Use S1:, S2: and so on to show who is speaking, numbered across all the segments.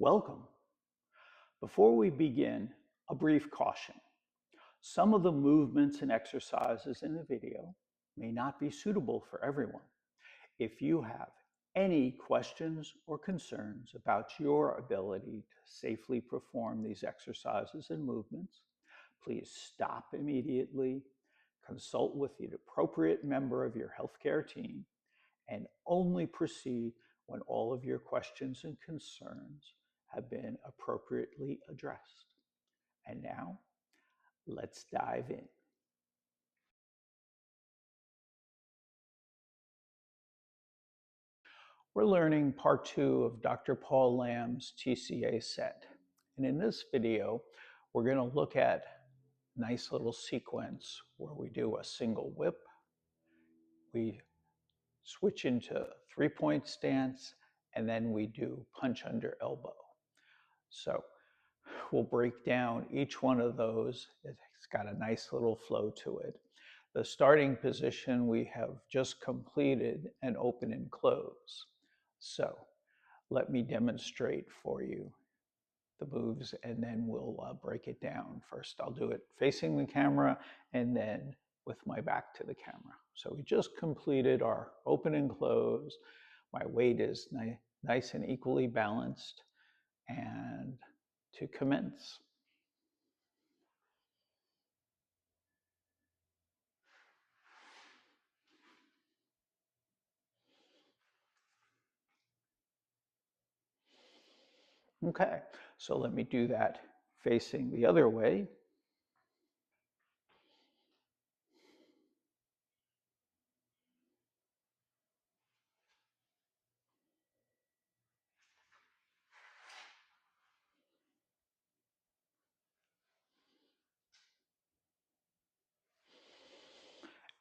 S1: Welcome. Before we begin, a brief caution. Some of the movements and exercises in the video may not be suitable for everyone. If you have any questions or concerns about your ability to safely perform these exercises and movements, please stop immediately, consult with the appropriate member of your healthcare team, and only proceed when all of your questions and concerns have been appropriately addressed. And now, let's dive in. We're learning part 2 of Dr. Paul Lamb's TCA set. And in this video, we're going to look at a nice little sequence where we do a single whip, we switch into 3-point stance, and then we do punch under elbow. So we'll break down each one of those. It's got a nice little flow to it. The starting position, we have just completed an open and close. So let me demonstrate for you the moves, and then we'll break it down. First, I'll do it facing the camera and then with my back to the camera. So we just completed our open and close. My weight is nice and equally balanced. And to commence. Okay, so let me do that facing the other way.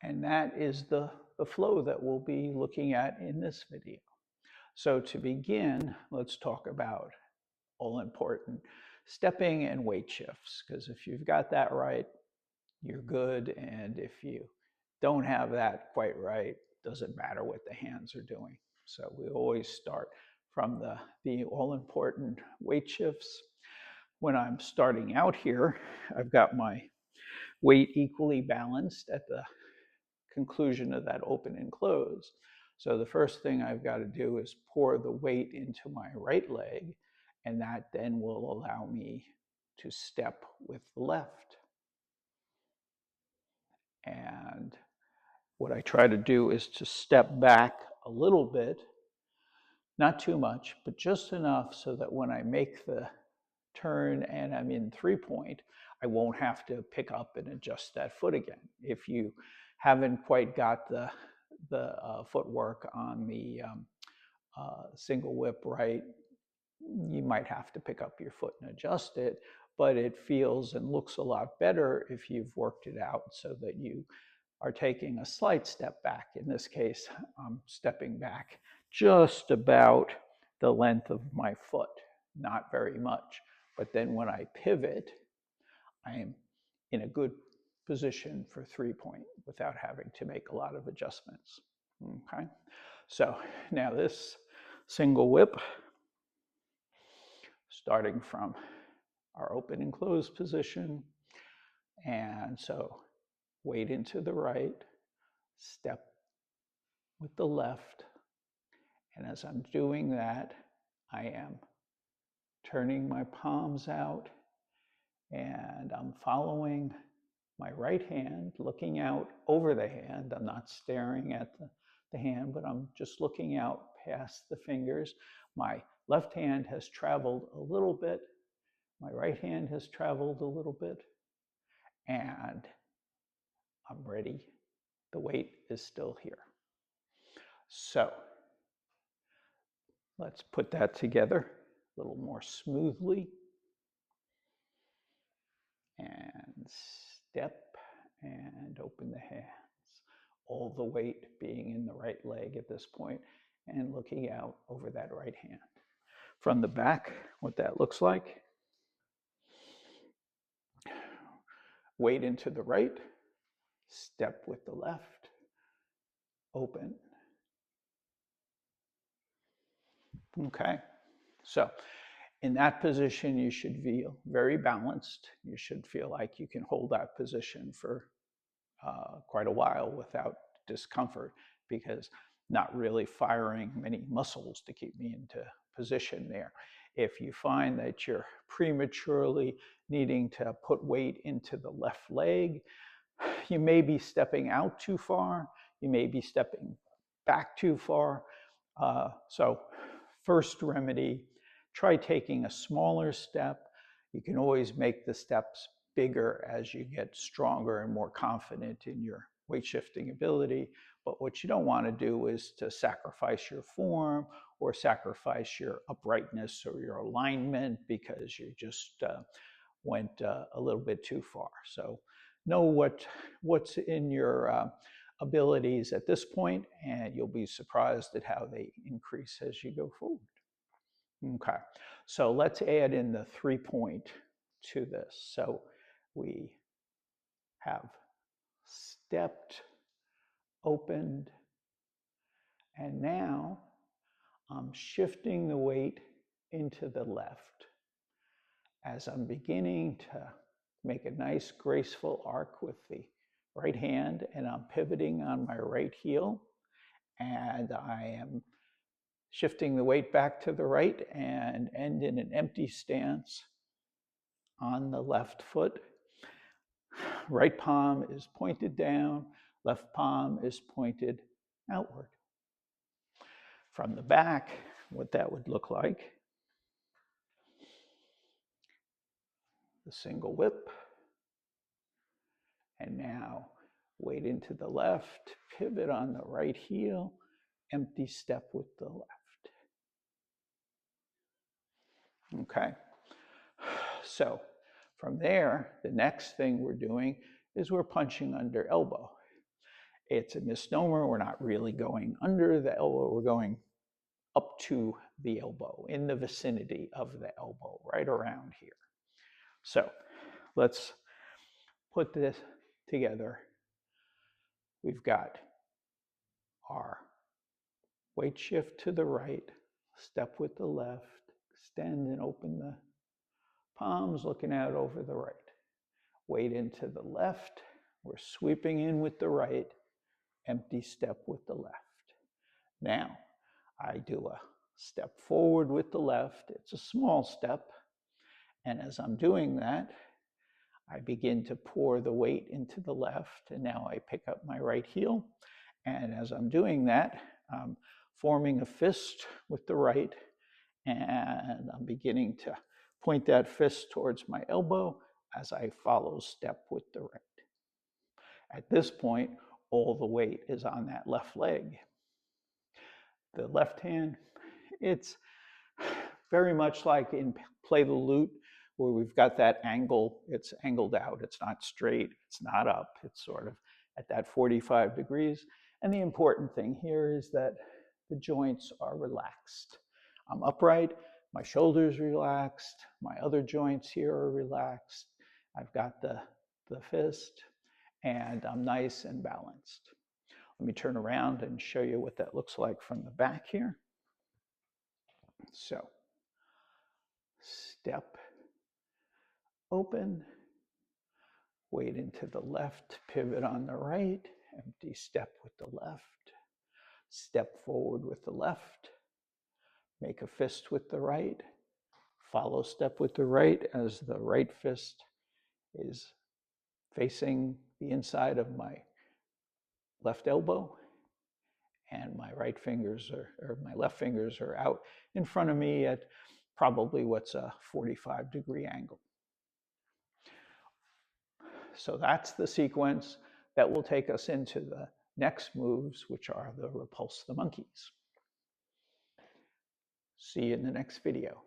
S1: And that is the flow that we'll be looking at in this video. So to begin, let's talk about all important stepping and weight shifts, because if you've got that right, you're good. And if you don't have that quite right, it doesn't matter what the hands are doing. So we always start from the all important weight shifts. When I'm starting out here, I've got my weight equally balanced at the conclusion of that open and close. So the first thing I've got to do is pour the weight into my right leg, and that then will allow me to step with the left. And what I try to do is to step back a little bit, not too much, but just enough so that when I make the turn and I'm in 3-point, I won't have to pick up and adjust that foot again. If you haven't quite got the footwork on the single whip right, you might have to pick up your foot and adjust it, but it feels and looks a lot better if you've worked it out so that you are taking a slight step back. In this case, I'm stepping back just about the length of my foot, not very much. But then when I pivot, I am in a good position for 3-point without having to make a lot of adjustments. Okay, so now this single whip, starting from our open and close position. And so weight into the right, step with the left. And as I'm doing that, I am turning my palms out, and I'm following my right hand, looking out over the hand. I'm not staring at the hand, but I'm just looking out past the fingers. My left hand has traveled a little bit. My right hand has traveled a little bit. And I'm ready. The weight is still here. So let's put that together a little more smoothly. And step and open the hands. All the weight being in the right leg at this point and looking out over that right hand. From the back, what that looks like. Weight into the right, step with the left, open. Okay, so In that position, you should feel very balanced. You should feel like you can hold that position for quite a while without discomfort, because not really firing many muscles to keep me into position there. If you find that you're prematurely needing to put weight into the left leg, you may be stepping out too far. You may be stepping back too far. So first remedy, try taking a smaller step. You can always make the steps bigger as you get stronger and more confident in your weight shifting ability. But what you don't want to do is to sacrifice your form or sacrifice your uprightness or your alignment because you just went a little bit too far. So know what's in your abilities at this point, and you'll be surprised at how they increase as you go forward. Okay, so let's add in the 3-point to this. So we have stepped, opened, and now I'm shifting the weight into the left as I'm beginning to make a nice graceful arc with the right hand, and I'm pivoting on my right heel, and I am shifting the weight back to the right and end in an empty stance on the left foot. Right palm is pointed down, left palm is pointed outward. From the back, what that would look like, the single whip, and now weight into the left, pivot on the right heel, empty step with the left. Okay, so from there, the next thing we're doing is we're punching under elbow. It's a misnomer. We're not really going under the elbow. We're going up to the elbow, in the vicinity of the elbow, right around here. So let's put this together. We've got our weight shift to the right, step with the left, extend and open the palms, looking out over the right. Weight into the left, we're sweeping in with the right, empty step with the left. Now, I do a step forward with the left. It's a small step. And as I'm doing that, I begin to pour the weight into the left, and now I pick up my right heel. And as I'm doing that, I'm forming a fist with the right, and I'm beginning to point that fist towards my elbow as I follow step with the right. At this point, all the weight is on that left leg. The left hand, it's very much like in Play the Lute, where we've got that angle. It's angled out. It's not straight. It's not up. It's sort of at that 45 degrees. And the important thing here is that the joints are relaxed. I'm upright. My shoulders relaxed. My other joints here are relaxed. I've got the fist, and I'm nice and balanced. Let me turn around and show you what that looks like from the back here. So, step, open, weight into the left, pivot on the right, empty step with the left, step forward with the left, make a fist with the right, follow step with the right as the right fist is facing the inside of my left elbow, and my right fingers or my left fingers are out in front of me at probably what's a 45-degree angle. So that's the sequence that will take us into the next moves, which are the repulse the monkeys. See you in the next video.